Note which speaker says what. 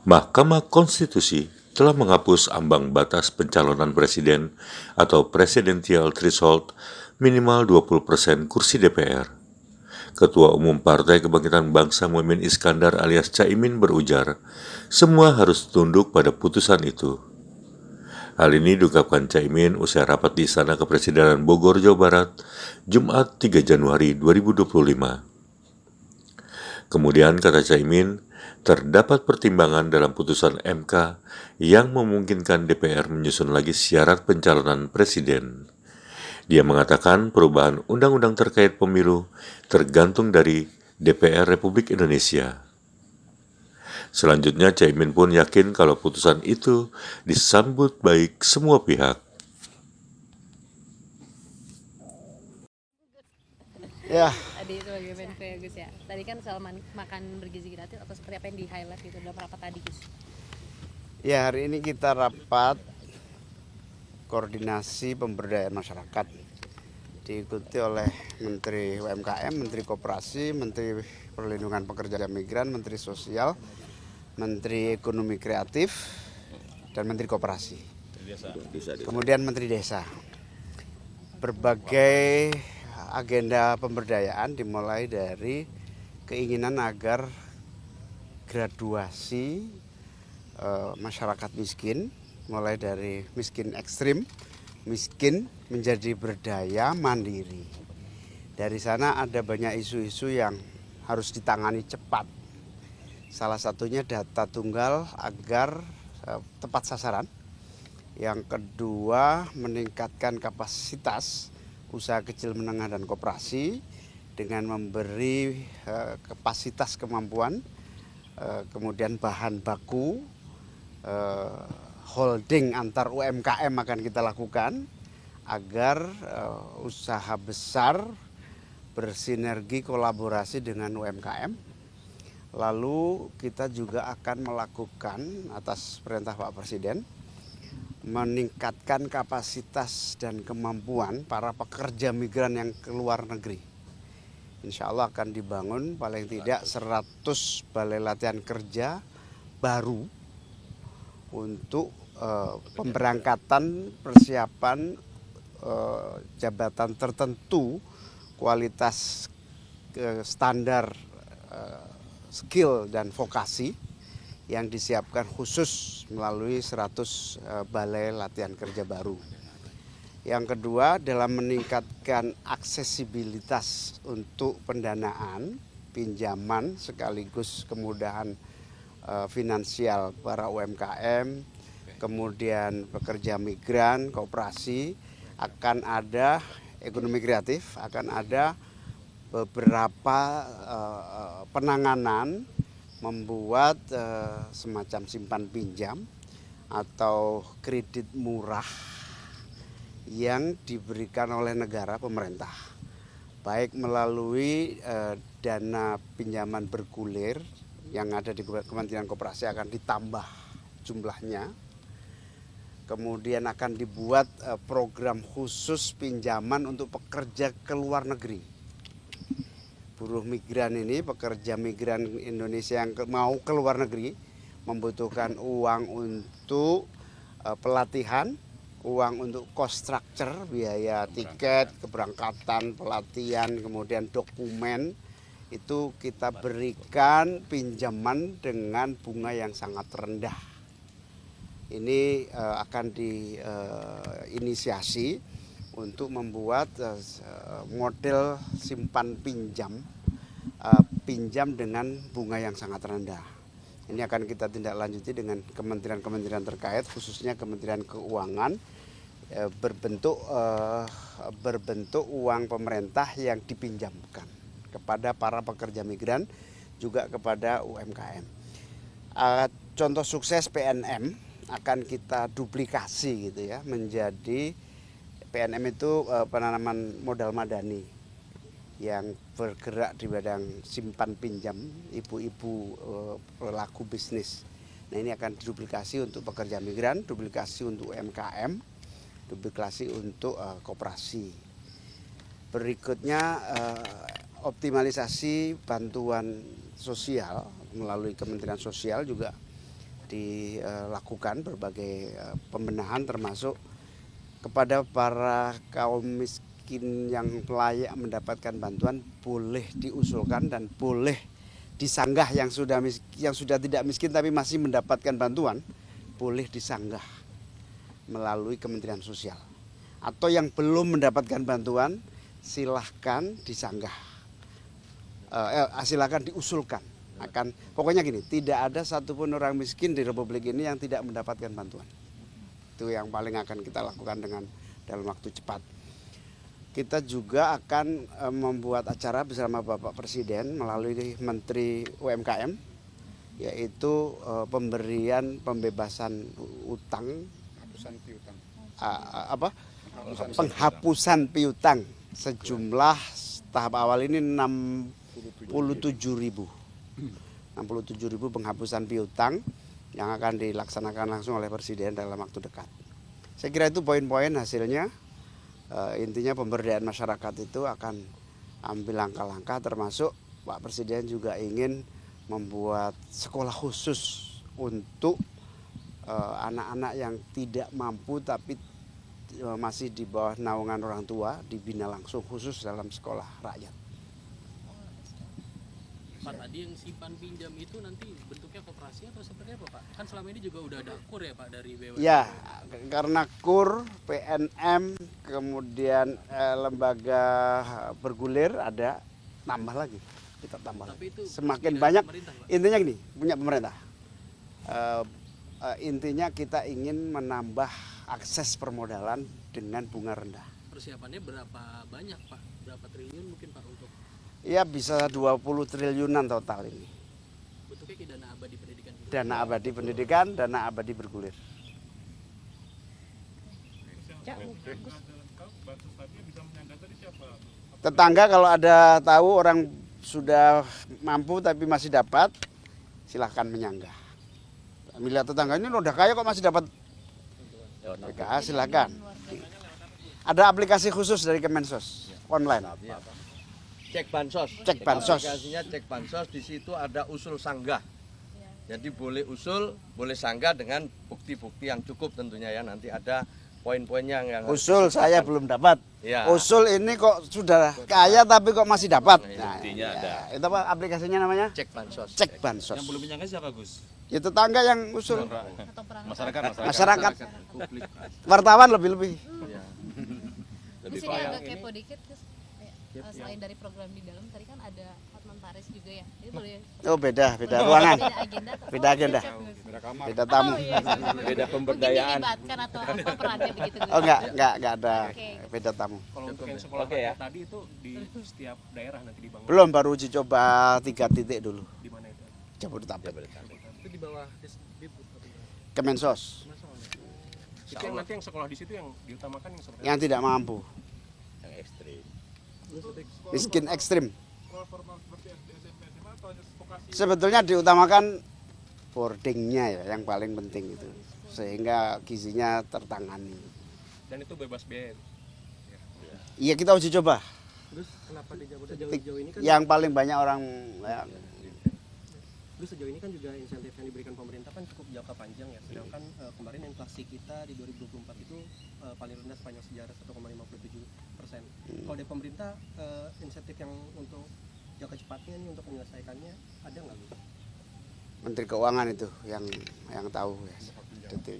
Speaker 1: Mahkamah Konstitusi telah menghapus ambang batas pencalonan presiden atau presidential threshold minimal 20% kursi DPR. Ketua Umum Partai Kebangkitan Bangsa Muhaimin Iskandar alias Caimin berujar, semua harus tunduk pada putusan itu. Hal ini diungkapkan Caimin usai rapat di Istana Kepresidenan Bogor, Jawa Barat, Jumat 3 Januari 2025. Kemudian, kata Caimin, terdapat pertimbangan dalam putusan MK yang memungkinkan DPR menyusun lagi syarat pencalonan presiden. Dia mengatakan perubahan undang-undang terkait pemilu tergantung dari DPR Republik Indonesia. Selanjutnya, Caimin pun yakin kalau putusan itu disambut baik semua pihak.
Speaker 2: Ya,
Speaker 3: Tadi sebagai Menko ya Gus ya. Tadi kan soal makan bergizi gratis atau seperti apa yang di highlight gitu dalam rapat tadi Gus?
Speaker 2: ya hari ini kita rapat koordinasi pemberdayaan masyarakat diikuti oleh Menteri UMKM, Menteri Koperasi, Menteri Perlindungan Pekerja Migran, Menteri Sosial, Menteri Ekonomi Kreatif, dan Menteri Koperasi. Kemudian Menteri Desa. Berbagai agenda pemberdayaan dimulai dari keinginan agar graduasi masyarakat miskin, mulai dari miskin ekstrim, miskin menjadi berdaya mandiri. Dari sana ada banyak isu-isu yang harus ditangani cepat. Salah satunya data tunggal agar tepat sasaran. Yang kedua, meningkatkan kapasitas usaha kecil menengah dan koperasi dengan memberi kapasitas kemampuan, kemudian bahan baku, holding antar UMKM akan kita lakukan agar usaha besar bersinergi kolaborasi dengan UMKM. Lalu kita juga akan melakukan atas perintah Pak Presiden meningkatkan kapasitas dan kemampuan para pekerja migran yang ke luar negeri. Insya Allah akan dibangun paling tidak 100 balai latihan kerja baru untuk pemberangkatan persiapan jabatan tertentu kualitas standar skill dan vokasi yang disiapkan khusus melalui 100 balai latihan kerja baru. Yang kedua, dalam meningkatkan aksesibilitas untuk pendanaan, pinjaman sekaligus kemudahan finansial para UMKM, kemudian pekerja migran, koperasi, akan ada ekonomi kreatif, akan ada beberapa penanganan membuat semacam simpan pinjam atau kredit murah yang diberikan oleh negara pemerintah, baik melalui dana pinjaman bergulir yang ada di Kementerian Koperasi akan ditambah jumlahnya. Kemudian akan dibuat program khusus pinjaman untuk pekerja ke luar negeri. Buruh migran ini, pekerja migran Indonesia yang mau ke luar negeri membutuhkan uang untuk pelatihan, uang untuk cost structure, biaya tiket, keberangkatan, pelatihan, kemudian dokumen. Itu kita berikan pinjaman dengan bunga yang sangat rendah. Ini akan diinisiasi untuk membuat model simpan pinjam dengan bunga yang sangat rendah. Ini akan kita tindak lanjuti dengan kementerian-kementerian terkait, khususnya Kementerian Keuangan, berbentuk uang pemerintah yang dipinjamkan kepada para pekerja migran, juga kepada UMKM. Contoh sukses PNM akan kita duplikasi gitu ya, menjadi PNM itu penanaman modal madani yang bergerak di bidang simpan pinjam ibu-ibu pelaku bisnis. Nah, ini akan diduplikasi untuk pekerja migran, duplikasi untuk UMKM, duplikasi untuk koperasi. Berikutnya optimalisasi bantuan sosial melalui Kementerian Sosial juga dilakukan berbagai pembenahan termasuk kepada para kaum miskin yang layak mendapatkan bantuan boleh diusulkan dan boleh disanggah yang sudah tidak miskin tapi masih mendapatkan bantuan boleh disanggah melalui Kementerian Sosial. Atau yang belum mendapatkan bantuan silahkan disanggah, silahkan diusulkan. Pokoknya gini, tidak ada satupun orang miskin di Republik ini yang tidak mendapatkan bantuan. Itu yang paling akan kita lakukan dalam waktu cepat. Kita juga akan membuat acara bersama Bapak Presiden melalui Menteri UMKM, yaitu pembebasan utang, penghapusan piutang sejumlah tahap awal ini 67.000 penghapusan piutang yang akan dilaksanakan langsung oleh Presiden dalam waktu dekat. Saya kira itu poin-poin hasilnya. Intinya pemberdayaan masyarakat itu akan ambil langkah-langkah, termasuk Pak Presiden juga ingin membuat sekolah khusus untuk anak-anak yang tidak mampu tapi masih di bawah naungan orang tua, dibina langsung khusus dalam sekolah rakyat.
Speaker 4: Pak, tadi yang simpan pinjam itu nanti bentuknya koperasi atau seperti apa, Pak? Kan selama ini juga udah ada KUR ya, Pak, dari BUMN.
Speaker 2: Ya, karena KUR, PNM, kemudian lembaga bergulir ada, tambah lagi. Kita tambah.
Speaker 4: Tapi itu
Speaker 2: semakin
Speaker 4: dari
Speaker 2: banyak.
Speaker 4: pemerintah, Pak?
Speaker 2: Intinya gini, punya pemerintah. Intinya kita ingin menambah akses permodalan dengan bunga rendah.
Speaker 4: Persiapannya berapa banyak, Pak? Berapa triliun mungkin, Pak, untuk
Speaker 2: Ya bisa 20 triliunan total ini.
Speaker 4: bentuknya ke dana abadi pendidikan juga?
Speaker 2: Dana abadi pendidikan, dana abadi bergulir. Tetangga kalau ada tahu orang sudah mampu tapi masih dapat, silahkan menyanggah. Melihat tetangga ini udah kaya kok masih dapat PKH, silahkan. Ada aplikasi khusus dari Kemensos online.
Speaker 5: Cek bansos.
Speaker 2: Cek bansos.
Speaker 5: Aplikasinya cek bansos, di situ ada usul sanggah. Jadi boleh usul, boleh sanggah dengan bukti-bukti yang cukup tentunya ya. Nanti ada poin-poinnya yang
Speaker 2: Usul saya belum dapat.
Speaker 5: Ya.
Speaker 2: Usul ini kok sudah kaya tapi kok masih dapat.
Speaker 5: Nah,
Speaker 2: Buktinya ada. Itu apa aplikasinya namanya?
Speaker 5: Cek bansos.
Speaker 2: Cek bansos.
Speaker 6: Yang belum menyangka siapa, Gus?
Speaker 2: Ya tetangga yang usul.
Speaker 3: atau perang
Speaker 2: Masyarakat. Wartawan lebih-lebih.
Speaker 3: Gus, ini agak kepo dikit Gus. Selain dari program di dalam tadi kan ada Hotman Paris juga ya, ini boleh
Speaker 2: Oh beda ruangan,
Speaker 3: beda agenda atau
Speaker 2: beda agenda,
Speaker 3: siap, Gus?
Speaker 2: beda tamu.
Speaker 3: Oh, iya, siap.
Speaker 5: Beda
Speaker 3: Mungkin
Speaker 5: pemberdayaan.
Speaker 3: dilibatkan atau apa perannya begitu Gus?
Speaker 2: Oh enggak ada,
Speaker 3: Oke.
Speaker 2: beda tamu.
Speaker 6: Kalau untuk yang sekolah
Speaker 5: Oke, ya.
Speaker 6: rakyat tadi itu di setiap daerah nanti dibangun.
Speaker 2: Belum, baru uji coba 3 titik dulu.
Speaker 6: Di mana itu?
Speaker 2: Jabodetabek,
Speaker 4: Itu di bawah Disdip atau gimana?
Speaker 2: Kemensos,
Speaker 6: Itu yang nanti yang sekolah di situ yang diutamakan yang seperti
Speaker 2: yang tidak mampu,
Speaker 5: Yang ekstrim.
Speaker 2: miskin ekstrim. Sebetulnya diutamakan boardingnya ya, yang paling penting itu, sehingga gizinya tertangani.
Speaker 6: dan itu bebas biaya.
Speaker 2: Iya kita uji coba.
Speaker 4: Terus kenapa di Jabodetabek ini kan
Speaker 2: Yang paling banyak orang ya,
Speaker 4: Gus, sejauh ini kan juga insentif yang diberikan pemerintah kan cukup jangka panjang ya. Sedangkan kemarin inflasi kita di 2024 itu paling rendah sepanjang sejarah 1,57%. Kalau dari pemerintah insentif yang untuk jangka cepatnya ini untuk menyelesaikannya ada nggak, Gus?
Speaker 2: Menteri Keuangan itu yang tahu ya detailnya.